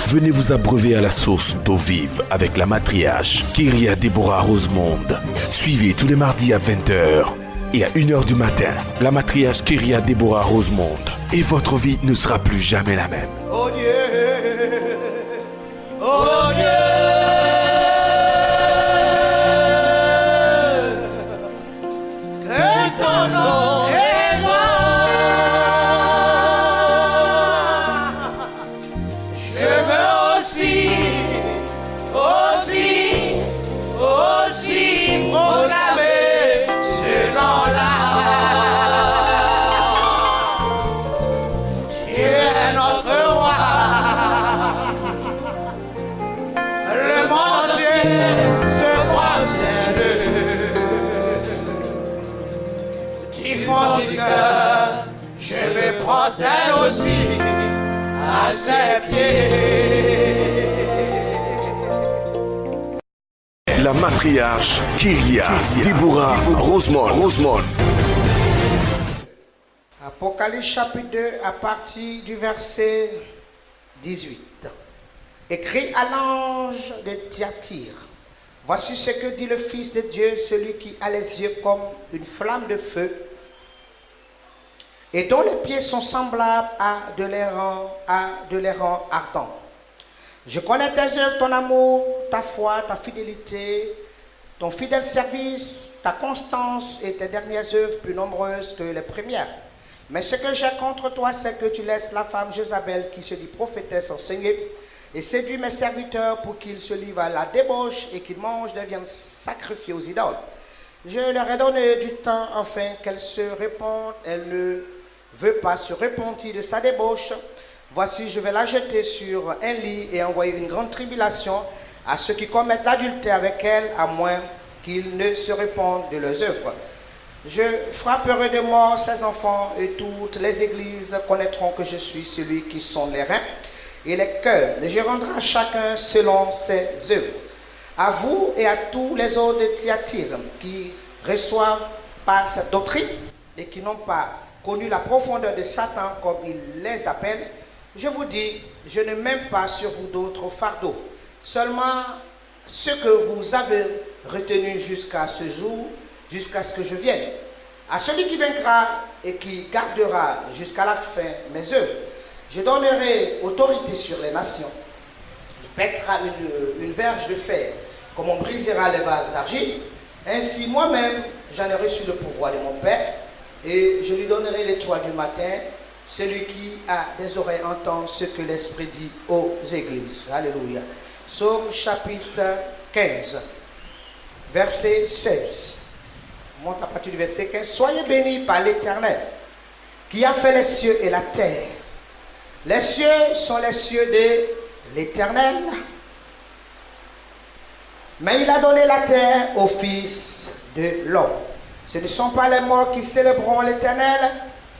Venez vous abreuver à la source d'eau vive avec la matriarche Kyria Deborah Rosemonde. Suivez tous les mardis à 20h et à 1h du matin la matriarche Kyria Deborah Rosemonde. Et votre vie ne sera plus jamais la même. Oh Dieu, oh Dieu, que ton nom est grand. Je veux aussi proclamer ce nom-là. Tu es notre roi. Le monde entier se procède. Du fond du cœur, je me procède aussi à ses pieds. La matriarche Kyria Deborah Rosemonde. Apocalypse chapitre 2 à partir du verset 18. Écrit à l'ange de Thyatire. Voici ce que dit le Fils de Dieu, celui qui a les yeux comme une flamme de feu et dont les pieds sont semblables à de l'airain ardent. Je connais tes œuvres, ton amour, ta foi, ta fidélité, ton fidèle service, ta constance et tes dernières œuvres plus nombreuses que les premières. Mais ce que j'ai contre toi, c'est que tu laisses la femme Jézabel qui se dit prophétesse enseigner et séduit mes serviteurs pour qu'ils se livrent à la débauche et qu'ils mangent des viandes sacrifiées aux idoles. Je leur ai donné du temps afin qu'elle se répande. Elle ne veut pas se repentir de sa débauche. Voici, je vais la jeter sur un lit et envoyer une grande tribulation à ceux qui commettent l'adultère avec elle, à moins qu'ils ne se répandent de leurs œuvres. Je frapperai de mort ses enfants et toutes les églises connaîtront que je suis celui qui sonde les reins et les cœurs. Et je rendrai à chacun selon ses œuvres. À vous et à tous les autres de Thyatire qui reçoivent pas cette doctrine et qui n'ont pas connu la profondeur de Satan comme il les appelle, je vous dis, je ne mets pas sur vous d'autres fardeaux, seulement ce que vous avez retenu jusqu'à ce jour, jusqu'à ce que je vienne. À celui qui vaincra et qui gardera jusqu'à la fin mes œuvres, je donnerai autorité sur les nations. Il pètera une verge de fer, comme on brisera les vases d'argile. Ainsi moi-même, j'en ai reçu le pouvoir de mon Père, et je lui donnerai l'étoile du matin. Celui qui a des oreilles entend ce que l'Esprit dit aux églises. Alléluia. Psaume chapitre 15, verset 16. On monte à partir du verset 15. Soyez bénis par l'Éternel, qui a fait les cieux et la terre. Les cieux sont les cieux de l'Éternel, mais il a donné la terre au Fils de l'homme. Ce ne sont pas les morts qui célébreront l'Éternel,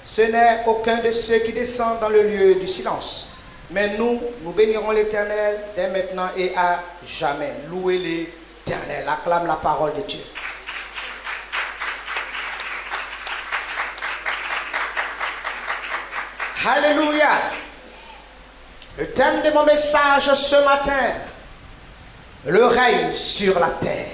ce n'est aucun de ceux qui descendent dans le lieu du silence. Mais nous bénirons l'Éternel dès maintenant et à jamais. Louez l'Éternel. Acclame la parole de Dieu. Alléluia. Le thème de mon message ce matin, le règne sur la terre.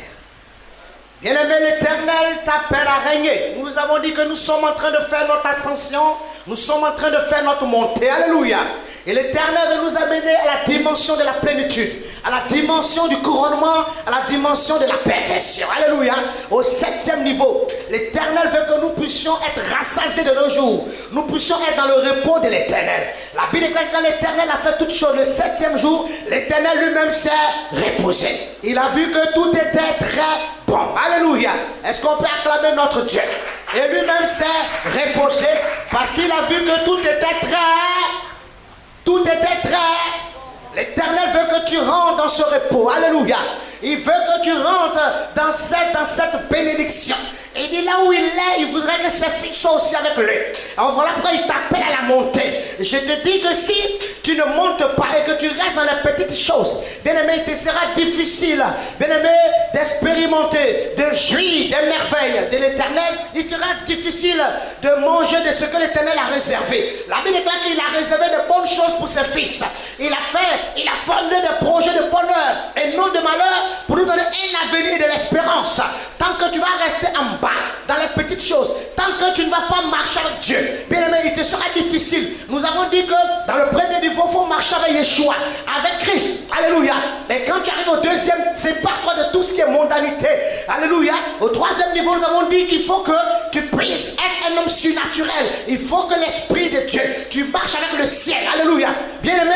Bien-aimé, l'Éternel t'appelle à régner. Nous avons dit que nous sommes en train de faire notre ascension, nous sommes en train de faire notre montée. Alléluia. Et l'Éternel veut nous amener à la dimension de la plénitude, à la dimension du couronnement, à la dimension de la perfection. Alléluia. Au 7e niveau, l'Éternel veut que nous puissions être rassasiés de nos jours. Nous puissions être dans le repos de l'Éternel. La Bible déclare que quand l'Éternel a fait toutes choses le 7e jour, l'Éternel lui-même s'est reposé. Il a vu que tout était très bon. Alléluia. Est-ce qu'on peut acclamer notre Dieu? Et lui-même s'est reposé parce qu'il a vu que tout était très... L'Éternel veut que tu rentres dans ce repos. Alléluia. Il veut que tu rentres dans cette bénédiction. Et il dit là où il est, il voudrait que ses fils soient aussi avec lui. Alors voilà pourquoi il t'appelle à la montée. Je te dis que si tu ne montes pas et que tu restes dans les petites choses, bien-aimé, il te sera difficile, bien-aimé, d'expérimenter, de jouir des merveilles de l'Éternel. Il te sera difficile de manger de ce que l'Éternel a réservé. La Bible déclare qu'il a réservé de bonnes choses pour ses fils. Il a formulé des projets de bonheur et non de malheur pour nous donner un avenir et de l'espérance. Tant que tu vas rester en bas dans les petites choses, tant que tu ne vas pas marcher avec Dieu, bien aimé, il te sera difficile. Nous avons dit que dans le premier niveau, il faut marcher avec Yeshua, avec Christ. Alléluia. Et quand tu arrives au deuxième, sépare-toi de tout ce qui est mondanité. Alléluia. Au troisième niveau, nous avons dit qu'il faut que tu puisses être un homme surnaturel. Il faut que l'Esprit de Dieu, tu marches avec le ciel. Alléluia. Bien aimé,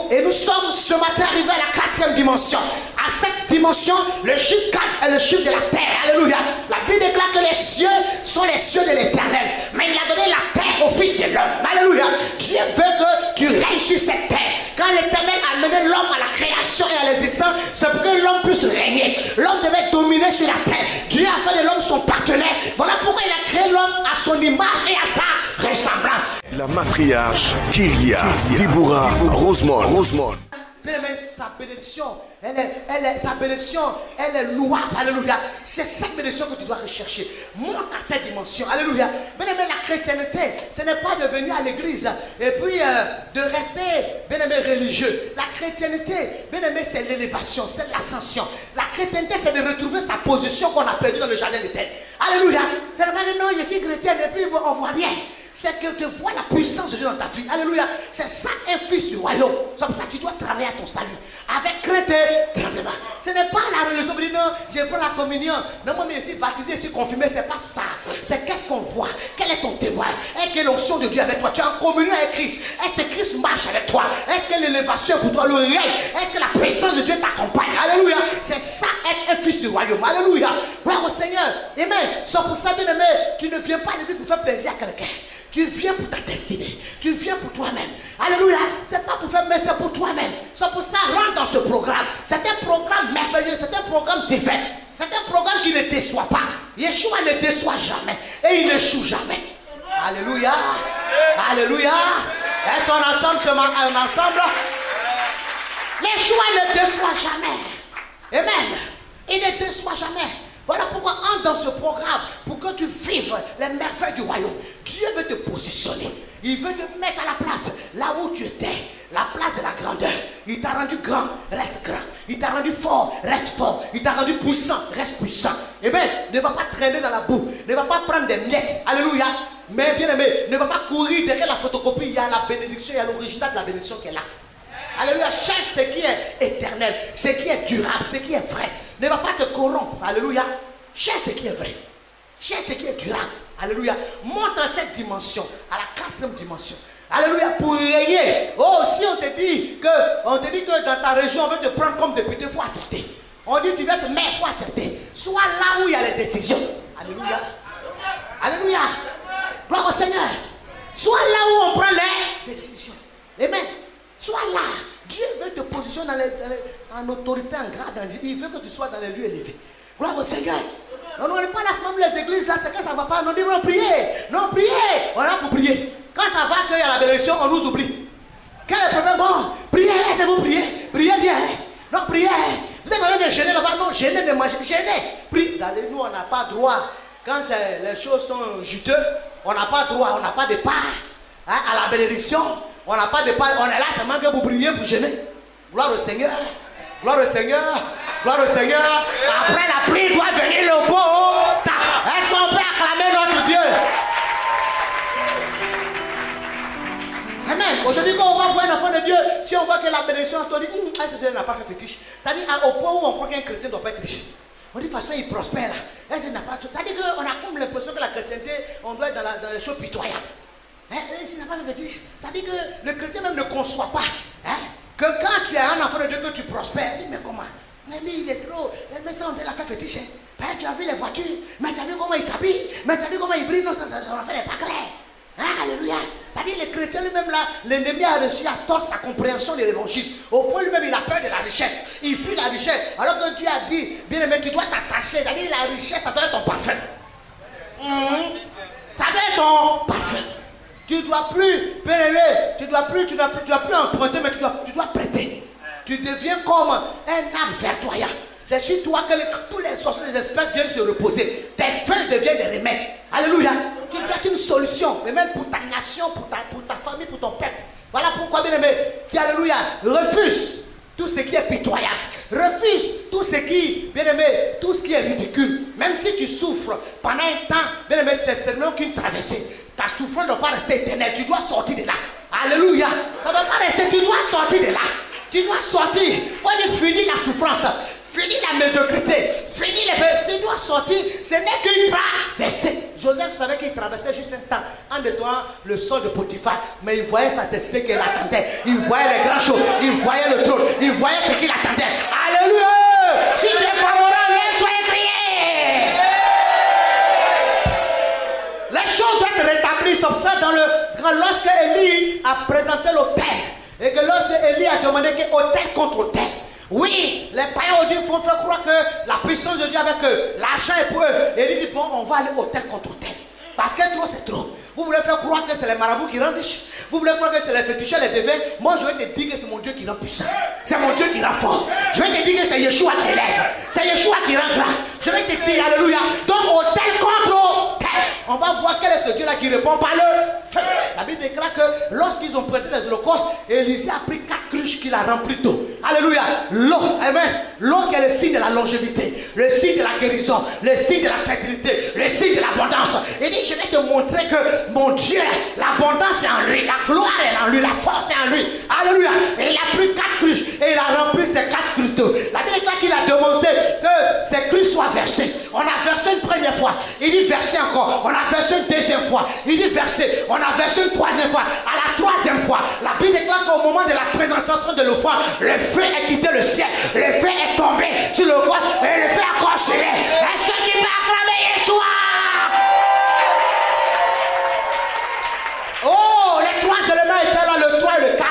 et nous sommes ce matin arrivés à la 4e dimension. À cette dimension, le chiffre 4 est le chiffre de la terre. Alléluia. La Bible déclare que les cieux sont les cieux de l'Éternel. Mais il a donné la terre au Fils de l'homme. Alléluia. Dieu veut que tu réussisses cette terre. Quand l'Éternel a mené l'homme à la création et à l'existence, c'est pour que l'homme puisse régner. L'homme devait dominer sur la terre. Dieu a fait de l'homme son partenaire. Voilà pourquoi il a créé l'homme à son image et à sa ressemblance. La matriarche Kyria Deborah Rosemond. Bien aimé, sa bénédiction, sa bénédiction, elle est louable. Alléluia. C'est cette bénédiction que tu dois rechercher. Monte à cette dimension. Alléluia. Bien aimé, la chrétienté, ce n'est pas de venir à l'église et puis de rester, bien aimé, religieux. La chrétienté, bien aimé, c'est l'élévation, c'est l'ascension. La chrétienté, c'est de retrouver sa position qu'on a perdue dans le jardin d'Éden. Alléluia. C'est pas que non, je suis chrétien et puis on voit bien. C'est que tu vois la puissance de Dieu dans ta vie. Alléluia. C'est ça un fils du royaume. C'est pour ça que tu dois travailler à ton salut. Avec crainte et tremblement. Ce n'est pas la religion. Tu dis non, je prends la communion. Non, moi, mais ici, baptisé, ici, confirmé, c'est pas ça. C'est qu'est-ce qu'on voit. Quel est ton témoin? Est-ce que l'onction de Dieu avec toi? Tu es en communion avec Christ. Est-ce que Christ marche avec toi? Est-ce que l'élévation pour toi, le règne? Est-ce que la puissance de Dieu t'accompagne? Alléluia. C'est ça être un fils du royaume. Alléluia. Gloire au Seigneur. Amen. C'est pour ça, bien aimé, tu ne viens pas à l'église pour faire plaisir à quelqu'un. Tu viens pour ta destinée. Tu viens pour toi-même. Alléluia. C'est pas pour faire, mais c'est pour toi-même. C'est pour ça, rentre dans ce programme. C'est un programme merveilleux. C'est un programme divin. C'est un programme qui ne déçoit pas. Yeshua ne déçoit jamais. Et il n'échoue jamais. Alléluia. Alléluia. Est-ce qu'on est ensemble? Yeshua ne déçoit jamais. Amen. Il ne déçoit jamais. Voilà pourquoi entre dans ce programme pour que tu vives les merveilles du royaume. Dieu veut te positionner. Il veut te mettre à la place là où tu étais. La place de la grandeur. Il t'a rendu grand, reste grand. Il t'a rendu fort, reste fort. Il t'a rendu puissant, reste puissant. Eh bien, ne va pas traîner dans la boue. Ne va pas prendre des miettes. Alléluia. Mais bien aimé, ne va pas courir derrière la photocopie. Il y a la bénédiction, il y a l'original de la bénédiction qui est là. Alléluia, cherche ce qui est éternel, ce qui est durable, ce qui est vrai. Ne va pas te corrompre. Alléluia. Cherche ce qui est vrai. Cherche ce qui est durable. Alléluia. Monte dans cette dimension, à la 4e dimension. Alléluia, pour régner. Oh, si on te dit que dans ta région, on veut te prendre comme député, il faut accepter. On dit que tu vas être maire, il faut accepter. Sois là où il y a les décisions. Alléluia. Alléluia. Gloire au Seigneur. Sois là où on prend les décisions. Amen. Sois là. Dieu veut te positionner en autorité, en grade. Il veut que tu sois dans les lieux élevés. Gloire au Seigneur. On n'est pas là, même les églises, là, c'est quand ça ne va pas. On dit non, priez. Non, priez. On est là pour prier. Quand ça va, qu'il y a la bénédiction, on nous oublie. Quel est le problème? Bon, priez, laissez-vous prier. Priez bien. Non, priez. Vous êtes en train de gêner là-bas. Non, gêner de manger. Gêner. Priez. Nous, on n'a pas droit. Quand les choses sont juteuses, on n'a pas droit. On n'a pas de part à la bénédiction. On n'a pas de part. On est là seulement que vous priez pour gêner. Gloire au Seigneur. Gloire au Seigneur. Gloire au Seigneur. Après la pluie doit venir le beau. Est-ce qu'on peut acclamer notre Dieu? Amen. Aujourd'hui, quand on va voir un enfant de Dieu, si on voit que la bénédiction, on dit, elle n'a pas fait fétiche. Ça dit, au point où on croit qu'un chrétien ne doit pas être riche. On dit, de toute façon, il prospère là. Elle n'a pas tout. Ça dit qu'on a comme l'impression que la chrétienté, on doit être dans les choses pitoyables. Elle n'a pas fait fétiche. Ça dit que le chrétien même ne conçoit pas. Que quand tu es un enfant de Dieu, que tu prospères. Il dit, mais comment? Mais lui, il est trop. Mais ça, on l'a fait fétiche. Tu as vu les voitures, mais tu as vu comment il s'habille, mais tu as vu comment il brille. Non, ça en fait n'est pas clair. Alléluia. C'est-à-dire, le chrétien lui-même, là, l'ennemi a reçu à tort sa compréhension de l'évangile. Au point lui-même, il a peur de la richesse. Il fuit la richesse. Alors que Dieu a dit, bien aimé, tu dois t'attacher. C'est-à-dire, la richesse, ça doit être ton parfum. Ça doit être ton parfum. Tu ne dois plus, bien aimé, tu tu dois plus emprunter, mais tu dois prêter. Tu deviens comme un arbre verdoyant. C'est sur toi que tous les sorciers des espèces viennent se reposer. Tes feuilles deviennent des remèdes. Alléluia. Tu dois être une solution, mais même pour ta nation, pour ta famille, pour ton peuple. Voilà pourquoi, bien aimé, qui, alléluia, refuse tout ce qui est pitoyable. Refuse tout ce qui, bien aimé, tout ce qui est ridicule. Même si tu souffres pendant un temps, bien aimé, c'est seulement qu'une traversée. Ta souffrance ne doit pas rester éternelle. Tu dois sortir de là. Alléluia. Ça ne doit pas rester. Tu dois sortir de là. Tu dois sortir. Il faut dire finir la souffrance. Finir la médiocrité. Finir les bêtes. Tu dois sortir. Ce n'est qu'une traversée. Joseph savait qu'il traversait juste un temps en détournant le sol de Potiphar. Mais il voyait sa destinée qu'elle attendait. Il voyait les grands choses. Il voyait le trône. Il voyait ce qu'il attendait. Alléluia. Si tu es favorable, lève-toi et crie. Les choses doivent être rétablies. C'est ça lorsque Élie a présenté l'autel. Et que lorsque Élie a demandé que autel contre autel. Oui, les païens au Dieu font faire croire que la puissance de Dieu avec eux, l'argent est pour eux. Et il dit bon, on va aller autel contre autel. Parce que trop c'est trop. Vous voulez faire croire que c'est les marabouts qui rendent riches. Vous voulez croire que c'est les féticheurs, les devins. Moi je vais te dire que c'est mon Dieu qui rend puissant. C'est mon Dieu qui rend fort. Je vais te dire que c'est Yeshua qui élève. C'est Yeshua qui rend grand. Je vais te dire, alléluia. Donc autel contre autel. On va voir quel est ce Dieu-là qui répond par le feu. La Bible déclare que lorsqu'ils ont prêté les holocaustes, Élisée a pris 4 cruches qu'il a remplies d'eau. Alléluia. L'eau, amen. L'eau qui est le signe de la longévité, le signe de la guérison, le signe de la fertilité, le signe de l'abondance. Il dit, je vais te montrer que mon Dieu, l'abondance est en lui, la gloire est en lui, la force est en lui. Alléluia. Et il a pris 4 cruches et il a rempli ces 4 cruches d'eau. La Bible déclare qu'il a demandé que ces cruches soient versées. On a versé une première fois. Il dit verser encore. On a versé une deuxième fois. Il dit verser. On a versé une troisième fois. À la troisième fois, la Bible déclare qu'au moment de la présentation de l'offrande, le feu a quitté le ciel. Le feu est tombé sur le corps et le feu a consumé. Est-ce que tu peux acclamer Yeshua? Oh, les 3 éléments étaient là, le 3 et le 4,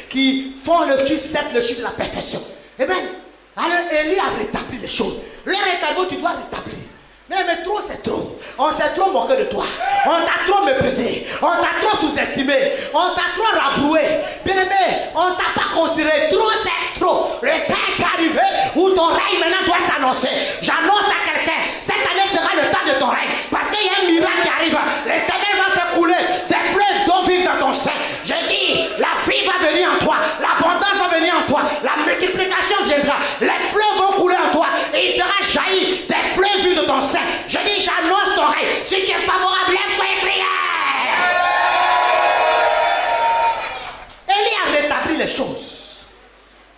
qui font le chiffre 7, le chiffre de la perfection. Amen. Alors Élie a rétabli les choses. Le rétablir, tu dois rétablir. Mais trop c'est trop. On s'est trop moqué de toi. On t'a trop méprisé. On t'a trop sous-estimé. On t'a trop rabroué. Bien aimé, on t'a pas considéré. Trop c'est trop. Le temps est arrivé où ton règne maintenant doit s'annoncer. J'annonce à quelqu'un, cette année sera le temps de ton règne. Parce qu'il y a un miracle qui arrive. L'Éternel va faire couler des fleuves d'eau vive dans ton sein. Je dis, la vie va venir en toi. L'abondance va venir en toi. La multiplication viendra. Les fleuves vont couler en toi. Et il fera jaillir des fleuves vives de ton sein. Je dis, j'annonce ton règne. Si tu es favorable, lève-toi et crie. Élie a rétabli les choses.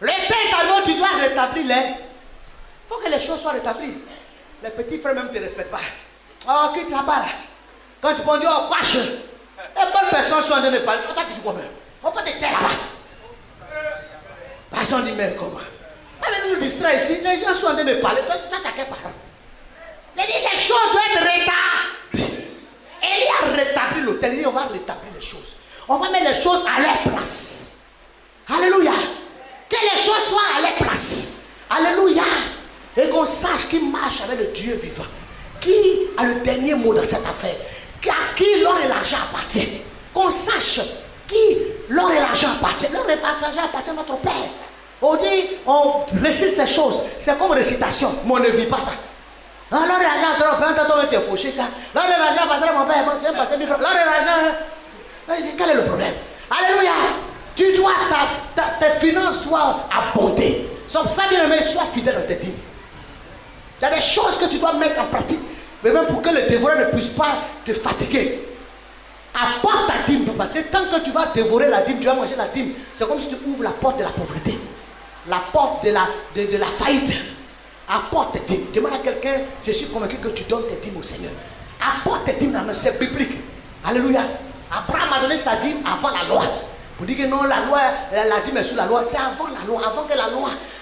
Le temps est arrivé, tu dois rétablir les. Il faut que les choses soient rétablies. Les petits frères même ne te respectent pas. Oh, quitte là-bas là. Quand tu peux dire, oh, wesh, les bonnes personnes sont en train de parler. Toi, tu dis quoi même? On fait des terres là-bas. Personne dit, mais comment? Pas même nous distraire ici. Les gens sont en train de parler. Toi, tu t'attaques par là. Il dit, les choses doivent être rétablies. Élie a rétabli l'autel. Il dit, on va rétablir les choses. On va mettre les choses à leur place. Alléluia. Que les choses soient à leur place. Alléluia. Et qu'on sache qui marche avec le Dieu vivant. Qui a le dernier mot dans cette affaire. À qui l'or et l'argent appartient. Qu'on sache qui l'or et l'argent appartient. L'or et l'argent appartient à notre Père. On dit, on récite ces choses. C'est comme récitation. Mais on ne vit pas ça. Alors l'argent, on peut être fauché. L'or et l'argent appartient à mon Père. Tu viens passer 1000 francs. L'or et l'argent. Quel est le problème? Alléluia. Tu dois, tes finances doivent abonder. Sauf ça, bien aimé, sois fidèle dans tes dîmes. Il y a des choses que tu dois mettre en pratique. Mais même pour que le dévoreur ne puisse pas te fatiguer. Apporte ta dîme. Parce que tant que tu vas dévorer la dîme, tu vas manger la dîme. C'est comme si tu ouvres la porte de la pauvreté. La porte de la faillite. Apporte tes dîmes. Demande à quelqu'un, je suis convaincu que tu donnes tes dîmes au Seigneur. Apporte tes dîmes dans le c'est biblique. Alléluia. Abraham a donné sa dîme avant la loi. Vous dites que non, la loi, la dîme est sous la loi. C'est avant la loi,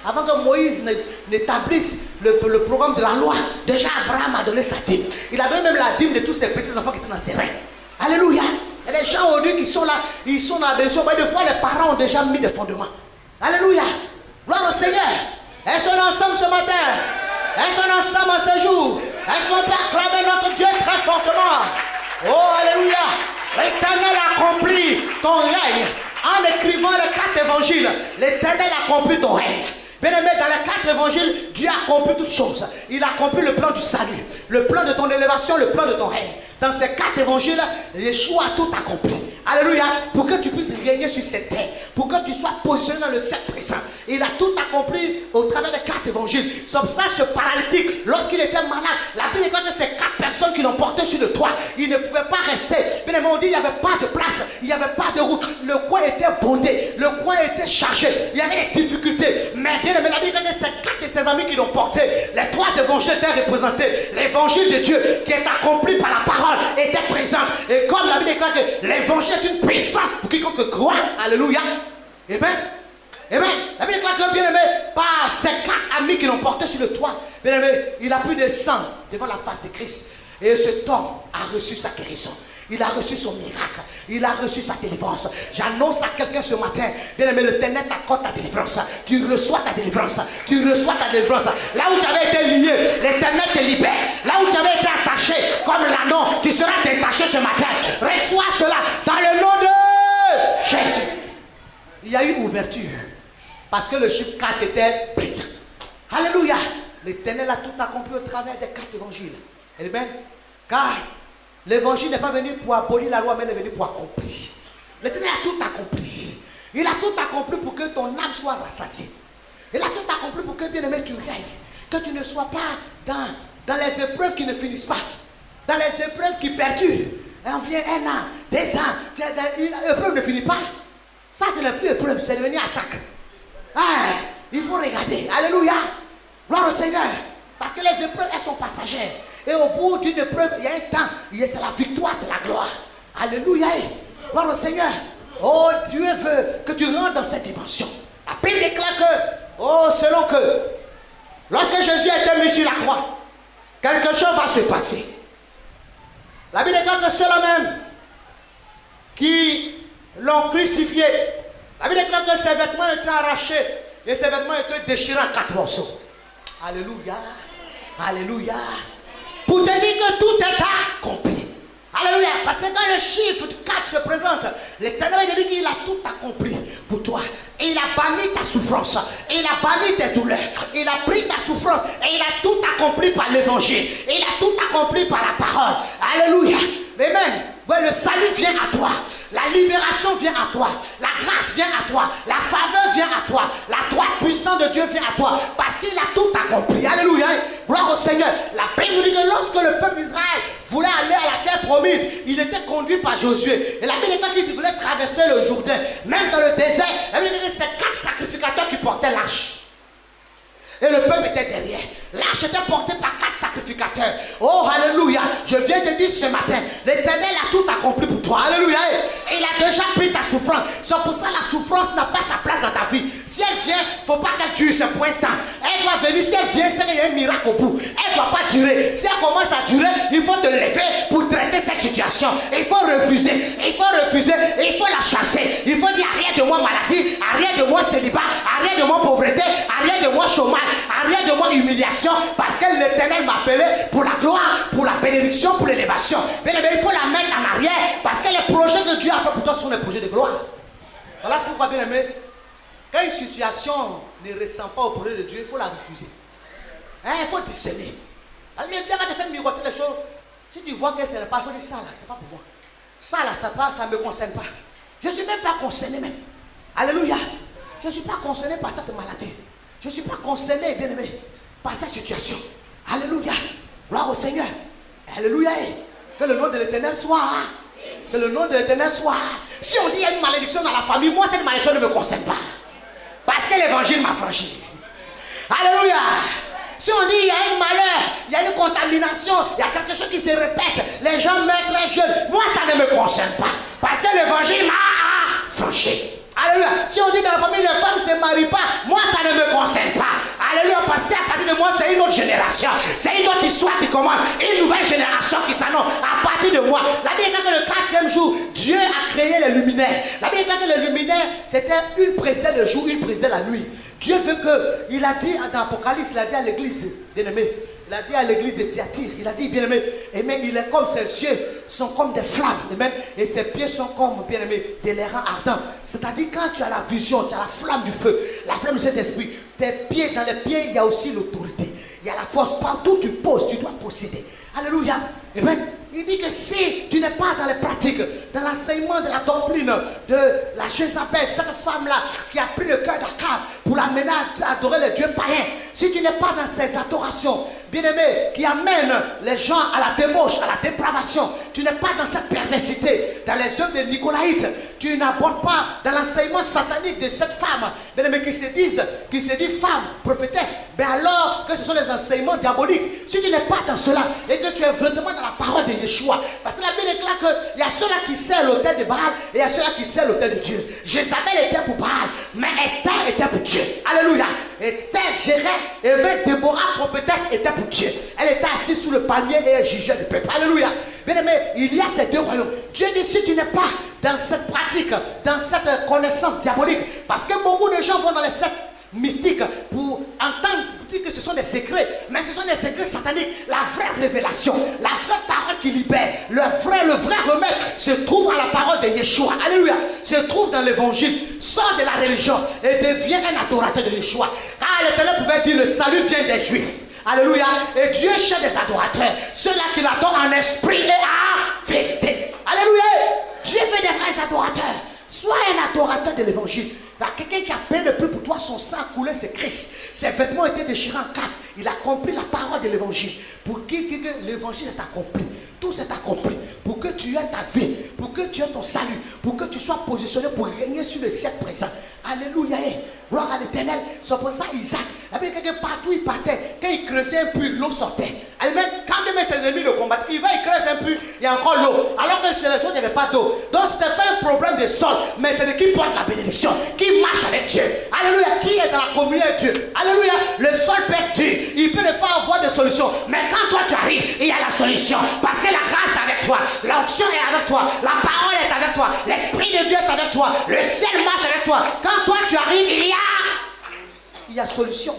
avant que Moïse n'établisse le programme de la loi. Déjà Abraham a donné sa dîme. Il a donné même la dîme de tous ses petits enfants qui étaient dans ses reins. Alléluia. Il y a des gens aujourd'hui qui sont là, ils sont dans la bénédiction. Mais des fois, les parents ont déjà mis des fondements. Alléluia. Gloire au Seigneur. Est-ce qu'on est ensemble ce matin? Est-ce qu'on est ensemble en ce jour? Est-ce qu'on peut acclamer notre Dieu très fortement? Oh, alléluia. L'Éternel accomplit ton règne En écrivant les 4 évangiles, l'Éternel a accompli ton règne. Bien-aimé, dans les 4 évangiles, Dieu a accompli toutes choses. Il a accompli le plan du salut, le plan de ton élévation, le plan de ton règne. Dans ces 4 évangiles, Yeshua a tout accompli. Alléluia. Pour que tu puisses régner sur cette terre, pour que tu sois positionné dans le ciel présent. Il a tout accompli au travers des 4 évangiles. C'est pour ça, ce paralytique, lorsqu'il était malade, la Bible dit que ces 4 personnes qui l'ont porté sur le toit, ils ne pouvaient pas rester. Bien aimé, on dit qu'il n'y avait pas de place, il n'y avait pas de route. Le coin était bondé, le coin était chargé. Il y avait des difficultés. Mais bien aimé, la Bible dit que ces 4 de ses amis qui l'ont porté, les 3 évangiles étaient représentés. L'évangile de Dieu qui est accompli par la parole était présent. Et comme la Bible déclare que l'évangile est une puissance pour quiconque croit. Alléluia. Amen. Amen. La Bible déclare que, bien aimé, par ces 4 amis qui l'ont porté sur le toit, bien aimé, il a pu descendre devant la face de Christ. Et cet homme a reçu sa guérison. Il a reçu son miracle. Il a reçu sa délivrance. J'annonce à quelqu'un ce matin, bien aimé, l'Éternel t'accorde ta délivrance. Tu reçois ta délivrance. Tu reçois ta délivrance. Là où tu avais été lié, l'Éternel te libère. Là où tu avais été attaché comme l'anneau, tu seras détaché ce matin. Reçois cela dans le nom de Jésus. Il y a eu ouverture parce que le chiffre 4 était présent. Alléluia. L'Éternel a tout accompli au travers des 4 évangiles. Amen. Car l'évangile n'est pas venu pour abolir la loi, mais il est venu pour accomplir. L'Éternel a tout accompli. Il a tout accompli pour que ton âme soit rassasiée. Il a tout accompli pour que, bien-aimé, tu règnes. Que tu ne sois pas dans les épreuves qui ne finissent pas. Dans les épreuves qui perdurent. Et on vient 1 an, 2 ans. L'épreuve ne finit pas. Ça, c'est la plus épreuve. C'est devenu attaque. Ah, il faut regarder. Alléluia. Gloire au Seigneur. Parce que les épreuves, elles sont passagères. Et au bout d'une épreuve, il y a un temps. C'est la victoire, c'est la gloire. Alléluia. Gloire au Seigneur. Oh, Dieu veut que tu rentres dans cette dimension. La Bible déclare que, selon que, lorsque Jésus a été mis sur la croix, quelque chose va se passer. La Bible déclare que ceux-là même qui l'ont crucifié, la Bible déclare que ses vêtements étaient arrachés et ses vêtements étaient déchirés en 4 morceaux. Alléluia. Alléluia. Pour te dire que tout est accompli. Alléluia. Parce que quand le chiffre 4 se présente, l'Éternel dit qu'il a tout accompli pour toi. Et il a banni ta souffrance. Et il a banni tes douleurs. Il a pris ta souffrance. Et il a tout accompli par l'évangile. Et il a tout accompli par la parole. Alléluia. Amen. Ouais, le salut vient à toi. La libération vient à toi. La grâce vient à toi. La faveur vient à toi. La droite puissante de Dieu vient à toi. Parce qu'il a tout accompli. Alléluia. Gloire au Seigneur. La Bible dit que lorsque le peuple d'Israël voulait aller à la terre promise, il était conduit par Josué. Et la Bible dit qu'il voulait traverser le Jourdain. Même dans le désert, la Bible dit que c'est 4 sacrificateurs qui portaient l'arche. Et le peuple était derrière. L'arche était portée par 4 sacrificateurs. Oh, alléluia. Je viens te dire ce matin, l'Éternel a tout accompli pour toi. Alléluia. Et il a déjà pris ta souffrance. C'est pour ça que la souffrance n'a pas sa place dans ta vie. Si elle vient, il ne faut pas qu'elle dure ce point de temps. Elle doit venir. Si elle vient, c'est qu'il y a un miracle au bout. Elle ne doit pas durer. Si elle commence à durer, il faut te lever pour traiter cette situation. Il faut refuser. Il faut refuser. Il faut la chasser. Il faut dire arrête de moi maladie, arrête de moi célibat, arrête de moi pauvreté, arrête de moi chômage, arrête de moi humiliation. Parce que l'Éternel m'a appelé pour la gloire, pour la bénédiction, pour l'élévation. Mais il faut la mettre en arrière parce que les projets que Dieu a fait pour toi sont des projets de gloire. Voilà pourquoi, bien aimé, quand une situation ne ressemble pas au projet de Dieu, il faut la refuser. Il faut discerner. Dieu va te faire miroiter les choses. Si tu vois que ce n'est pas, il faut dire ça là, c'est pas pour moi. Ça là, ça ne me concerne pas. Je ne suis même pas concerné même. Alléluia. Je ne suis pas concerné par cette maladie. Je ne suis pas concerné, bien aimé, par cette situation. Alléluia. Gloire au Seigneur. Alléluia. Que le nom de l'Éternel soit. Que le nom de l'Éternel soit. Si on dit qu'il y a une malédiction dans la famille, moi cette malédiction ne me concerne pas. Parce que l'évangile m'a franchi. Alléluia. Si on dit qu'il y a un malheur, il y a une contamination, il y a quelque chose qui se répète, les gens meurent très jeunes, moi ça ne me concerne pas. Parce que l'évangile m'a franchi. Alléluia. Si on dit dans la famille, les femmes ne se marient pas, moi ça ne me concerne pas. Alléluia. Parce qu'à partir partir de moi, c'est une autre génération. C'est une autre histoire qui commence. Une nouvelle génération qui s'annonce à partir de moi. La Bible dit que le 4e jour, Dieu a créé les luminaires. La Bible dit que les luminaires, c'était une présidait le jour, une présidait la nuit. Dieu veut que, il a dit dans l'Apocalypse, il a dit à l'église, bien-aimé, il a dit à l'église de Thyatire, il a dit, bien-aimé, il est comme ses yeux sont comme des flammes, et ses pieds sont comme, bien-aimé, des lairons ardents. C'est-à-dire, quand tu as la vision, tu as la flamme du feu, la flamme de cet esprit, tes pieds, dans les pieds, il y a aussi l'autorité. Il y a la force. Partout tu poses, tu dois posséder. Alléluia. Eh bien, il dit que si tu n'es pas dans les pratiques, dans l'enseignement de la doctrine de la Jézabel, cette femme-là qui a pris le cœur d'Akab pour l'amener à adorer les dieux païens, si tu n'es pas dans ces adorations, bien-aimé, qui amènent les gens à la débauche, à la dépravation, tu n'es pas dans cette perversité, dans les œuvres des Nicolaïtes, tu n'abordes pas dans l'enseignement satanique de cette femme, bien-aimé, qui se dit femme, prophétesse, ben alors que ce sont les enseignements diaboliques. Si tu n'es pas dans cela et que tu es vraiment dans la parole de Yeshua, parce que la Bible déclare qu'il y a ceux-là qui servent l'autel de Baal et il y a ceux-là qui servent l'autel de Dieu. Jézabel était pour Baal, mais Esther était pour Dieu. Alléluia. Esther gérait, et même Déborah, prophétesse, était pour Dieu. Elle était assise sous le palmier et elle jugeait le peuple. Alléluia. Bien aimé, il y a ces deux royaumes. Dieu dit, si tu n'es pas dans cette pratique, dans cette connaissance diabolique, parce que beaucoup de gens vont dans les sectes mystiques pour entendre, pour dire que ce sont des secrets, mais ce sont des secrets sataniques. La vraie révélation, la vraie parole qui libère, le vrai remède se trouve à la parole de Yeshua. Alléluia. Se trouve dans l'évangile. Sors de la religion et deviens un adorateur de Yeshua. Car l'Éternel pouvait dire, le salut vient des Juifs. Alléluia. Et Dieu cherche des adorateurs, ceux-là qui l'adorent en esprit et en vérité. Alléluia. Dieu veut des vrais adorateurs. Sois un adorateur de l'évangile. Il y a quelqu'un qui a payé le prix pour toi, son sang a coulé, c'est Christ. Ses vêtements ont été déchirés en 4. Il a compris la parole de l'évangile. Pour que l'évangile s'est accompli. Tout s'est accompli. Pour que tu aies ta vie, pour que tu aies ton salut, pour que tu sois positionné pour régner sur le siècle présent. Alléluia. Gloire à l'Éternel. C'est pour ça Isaac, partout il partait, quand il creusait un puits, l'eau sortait. Amen. Quand même ses ennemis le combattent, il va, il creuse un puits, il y a encore l'eau. Alors que chez les autres, il n'y avait pas d'eau. Donc ce n'était pas un problème de sol, mais c'est de qui porte la bénédiction, qui marche avec Dieu. Alléluia. Qui est dans la communion avec Dieu. Alléluia. Le sol peut être dur, il peut ne pas avoir de solution. Mais quand toi tu arrives, il y a la solution. Parce que la grâce est avec toi, l'onction est avec toi, la parole est avec toi, l'Esprit de Dieu est avec toi, le ciel marche avec toi. Quand toi tu arrives, il y a solution.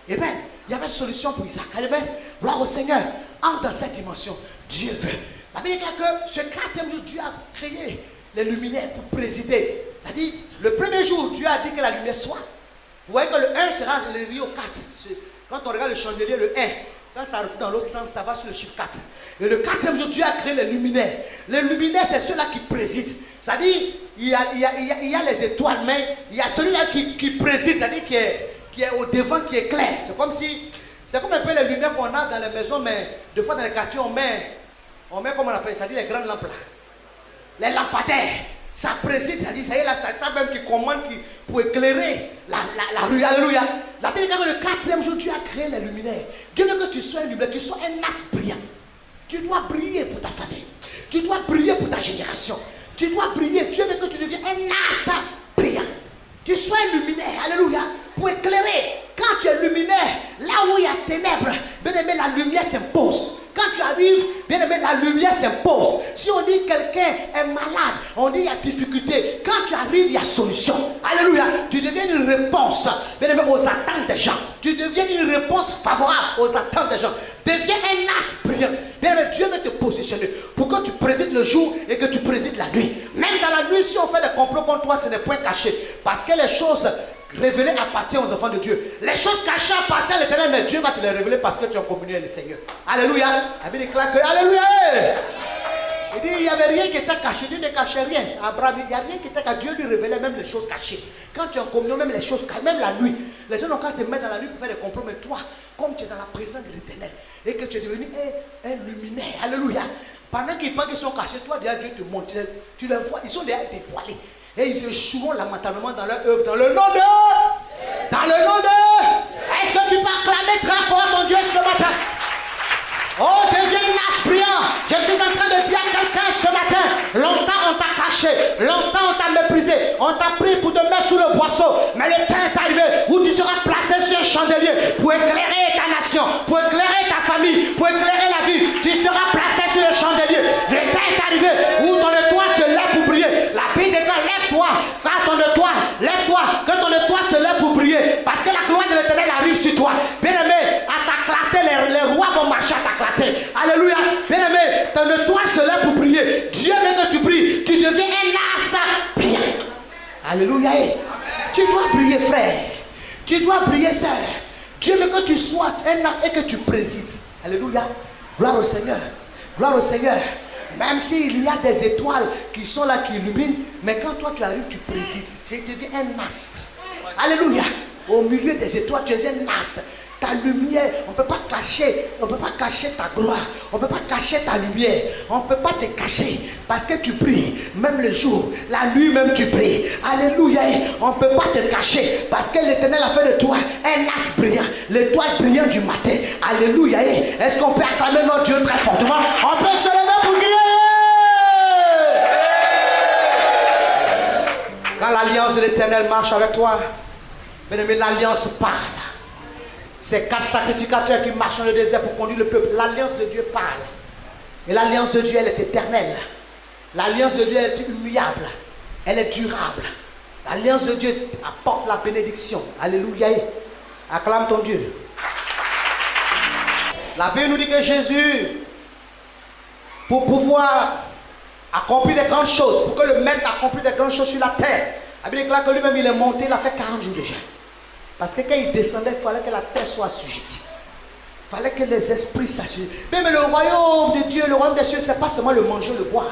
Eh bien, il y avait solution pour Isaac. Amen. Gloire au Seigneur. Entre dans cette dimension. Dieu veut. La Bible dit que ce 4e jour, Dieu a créé les luminaires pour présider. C'est-à-dire, le premier jour, Dieu a dit que la lumière soit. Vous voyez que le 1 sera relié au 4. Quand on regarde le chandelier, le 1, quand ça retourne dans l'autre sens, ça va sur le chiffre 4. Et le 4e jour, Dieu a créé les luminaires. Les luminaires, c'est ceux-là qui président. C'est-à-dire, il y a les étoiles, mais il y a celui-là qui préside, c'est-à-dire qui est au devant, qui est clair. C'est comme un peu les lumières qu'on a dans les maisons, mais des fois dans les quartiers, on met comment on appelle ça, c'est-à-dire les grandes lampes là. Les lampadaires, ça préside, c'est-à-dire, ça y est là, c'est ça même qui commande pour éclairer la rue. Alléluia. La Bible dit que le 4e jour, Dieu a créé les luminaires. Dieu veut que tu sois un luminaire, tu sois un as brillant. Tu dois briller pour ta famille. Tu dois briller pour ta génération. Tu dois briller. Dieu veut que tu deviennes un as brillant. Tu sois un luminaire. Alléluia. Pour éclairer. Quand tu es luminaire, là où il y a ténèbres, bien aimé, la lumière s'impose. Quand tu arrives, bien aimé, la lumière s'impose. Si on dit quelqu'un est malade, on dit il y a difficulté. Quand tu arrives, il y a solution. Alléluia. Tu deviens une réponse, bien aimé, aux attentes des gens. Tu deviens une réponse favorable aux attentes des gens. Deviens un as brillant. Bien aimé, Dieu veut te positionner pour que tu présides le jour et que tu présides la nuit. Même dans la nuit, si on fait des complots contre toi, ce n'est point caché. Parce que les choses révélées appartiennent aux enfants de Dieu. Les choses cachées appartiennent à l'Éternel, mais Dieu va te les révéler parce que tu es en communion avec le Seigneur. Alléluia. La Bible déclare que Alléluia. Il dit il n'y avait rien qui était caché. Dieu ne cachait rien. Abraham, il n'y a rien qui était caché. Dieu lui révélait même les choses cachées. Quand tu es en communion, même les choses cachées, même la nuit. Les gens n'ont qu'à se mettre dans la nuit pour faire des complots. Mais toi, comme tu es dans la présence de l'Éternel et que tu es devenu un luminaire, Alléluia. Pendant qu'ils pensent qu'ils sont cachés, toi, déjà Dieu te montre. Tu les vois, ils sont déjà dévoilés. Et ils échoueront lamentablement dans leur œuvre, dans le nom de. Dans le nom de. Est-ce que tu peux acclamer très fort ton Dieu ce matin? Oh, deviens une as brillant. Je suis en train de dire à quelqu'un ce matin, longtemps on t'a caché marché. Longtemps, on t'a méprisé. On t'a pris pour te mettre sous le boisseau. Mais le temps est arrivé où tu seras placé sur un chandelier pour éclairer ta nation, pour éclairer ta famille, pour éclairer la vie. Tu seras placé sur le chandelier. Le temps est arrivé où ton toit se lève pour briller. La Bible déclare, lève-toi. Quand ton toit, lève-toi. Que ton toit se lève pour briller. Parce que la gloire de l'Éternel arrive sur toi. Bien-aimé, à ta clarté, les rois vont marcher à ta clarté. Alléluia. Bien-aimé, ton toit se lève pour briller. Dieu veut que tu brilles. Tu deviens un as brillant. Alléluia. Tu dois briller, frère. Tu dois briller, sœur. Dieu veut que tu sois un as et que tu présides. Alléluia. Gloire au Seigneur. Gloire au Seigneur. Même s'il y a des étoiles qui sont là, qui illuminent, mais quand toi tu arrives, tu présides. Tu deviens un as. Alléluia. Au milieu des étoiles, tu es un as. Ta lumière, on ne peut pas cacher ta gloire, on ne peut pas cacher ta lumière, on ne peut pas te cacher parce que tu pries, même le jour, la nuit même tu pries. Alléluia, on ne peut pas te cacher parce que l'Éternel a fait de toi un as brillant, l'étoile brillante du matin. Alléluia, est-ce qu'on peut acclamer notre Dieu très fortement? On peut se lever pour crier. Quand l'alliance de l'Éternel marche avec toi, bien aimé, l'alliance parle. C'est 4 sacrificateurs qui marchent dans le désert pour conduire le peuple. L'alliance de Dieu parle. Et l'alliance de Dieu, elle est éternelle. L'alliance de Dieu est immuable. Elle est durable. L'alliance de Dieu apporte la bénédiction. Alléluia. Acclame ton Dieu. La Bible nous dit que Jésus, pour pouvoir accomplir des grandes choses, pour que le Maître accomplisse des grandes choses sur la terre, la Bible déclare que lui-même il est monté, il a fait 40 jours de jeûne. Parce que quand il descendait, il fallait que la terre soit assujettie. Il fallait que les esprits s'assujettent. Mais le royaume de Dieu, le royaume des cieux, ce n'est pas seulement le manger, le boire.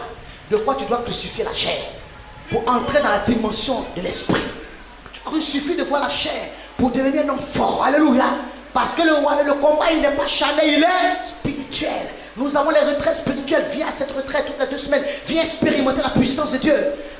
Deux fois, tu dois crucifier la chair pour entrer dans la dimension de l'esprit. Tu crucifies deux fois la chair pour devenir un homme fort. Alléluia. Parce que le combat, il n'est pas charnel, il est spirituel. Nous avons les retraites spirituelles. Viens à cette retraite toutes les 2 semaines. Viens expérimenter la puissance de Dieu.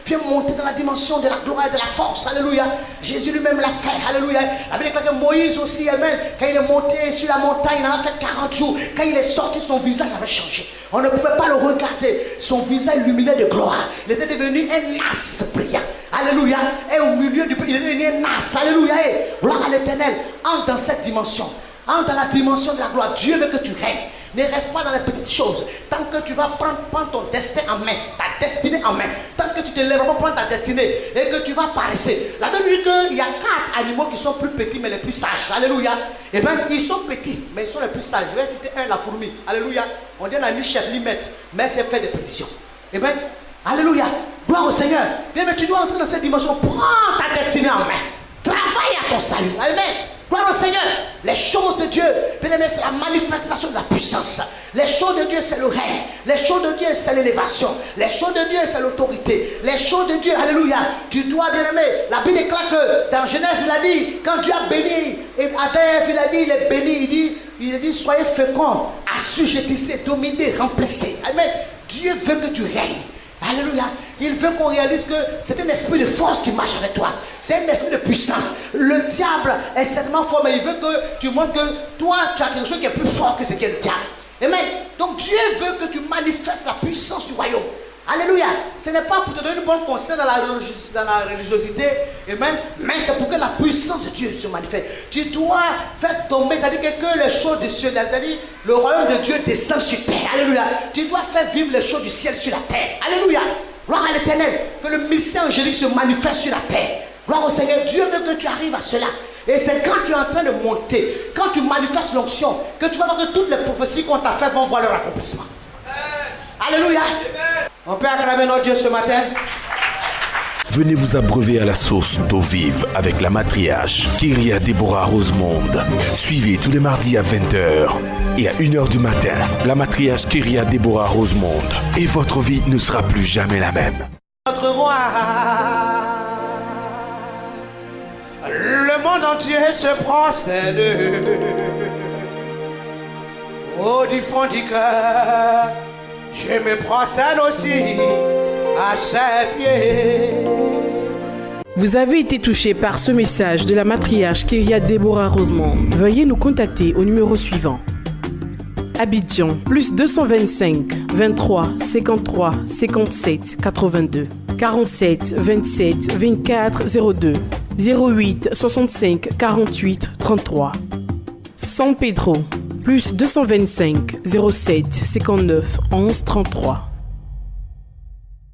Viens monter dans la dimension de la gloire et de la force. Alléluia. Jésus lui-même l'a fait. Alléluia. La Bible déclare que Moïse aussi, amen. Quand il est monté sur la montagne, il en a fait 40 jours. Quand il est sorti, son visage avait changé. On ne pouvait pas le regarder. Son visage illuminait de gloire. Il était devenu un as brillant. Alléluia. Et au milieu du pays, il est devenu un as. Alléluia. Gloire à l'Éternel. Entre dans cette dimension. Entre dans la dimension de la gloire. Dieu veut que tu règnes. Ne reste pas dans les petites choses. Tant que tu vas prendre ton destin en main, ta destinée en main, tant que tu te lèves pour prendre ta destinée et que tu vas paraisser. La Bible dit qu'il y a 4 animaux qui sont plus petits mais les plus sages. Alléluia. Et bien, ils sont petits mais ils sont les plus sages. Je vais citer un, la fourmi. Alléluia. On dit on a ni chef ni maître, mais c'est fait de prévisions. Et bien, alléluia. Gloire au Seigneur. Bien, mais tu dois entrer dans cette dimension. Prends ta destinée en main. Travaille à ton salut. Amen. Gloire au Seigneur. Les choses de Dieu, bien aimé, c'est la manifestation de la puissance. Les choses de Dieu, c'est le règne. Les choses de Dieu, c'est l'élévation. Les choses de Dieu, c'est l'autorité. Les choses de Dieu, alléluia. Tu dois, bien aimé, la Bible déclare que dans Genèse, il a dit, quand Dieu a béni, et Adam, il a dit, il est béni, il dit, soyez féconds, assujettissez, dominez, remplissez. Amen. Dieu veut que tu règnes. Alléluia. Il veut qu'on réalise que c'est un esprit de force qui marche avec toi. C'est un esprit de puissance. Le diable est certainement fort, mais il veut que tu montres que toi, tu as quelque chose qui est plus fort que ce qui est le diable. Amen. Donc Dieu veut que tu manifestes la puissance du royaume. Alléluia. Ce n'est pas pour te donner de bons conseils dans la religiosité, amen, mais c'est pour que la puissance de Dieu se manifeste. Tu dois faire tomber, c'est-à-dire que les choses du ciel, c'est-à-dire le royaume de Dieu descend sur terre. Alléluia. Tu dois faire vivre les choses du ciel sur la terre. Alléluia. Gloire à l'Éternel. Que le mystère angélique se manifeste sur la terre. Gloire au Seigneur. Dieu veut que tu arrives à cela. Et c'est quand tu es en train de monter, quand tu manifestes l'onction, que tu vas voir que toutes les prophéties qu'on t'a faites vont voir leur accomplissement. Alléluia. On peut acclamer notre Dieu ce matin. Venez vous abreuver à la source d'eau vive avec la matriarche Kyria Déborah Rosemonde. Suivez tous les mardis à 20h et à 1h du matin la matriarche Kyria Déborah Rosemonde. Et votre vie ne sera plus jamais la même. Notre roi, le monde entier se procède au du fond du cœur. Je me procède aussi à ses pieds. Vous avez été touché par ce message de la matriarche Kyria Déborah Rosemonde. Veuillez nous contacter au numéro suivant Abidjan, plus 225 23 53 57 82 47 27 24 02 08 65 48 33. San Pedro, plus 225 07 59 11 33.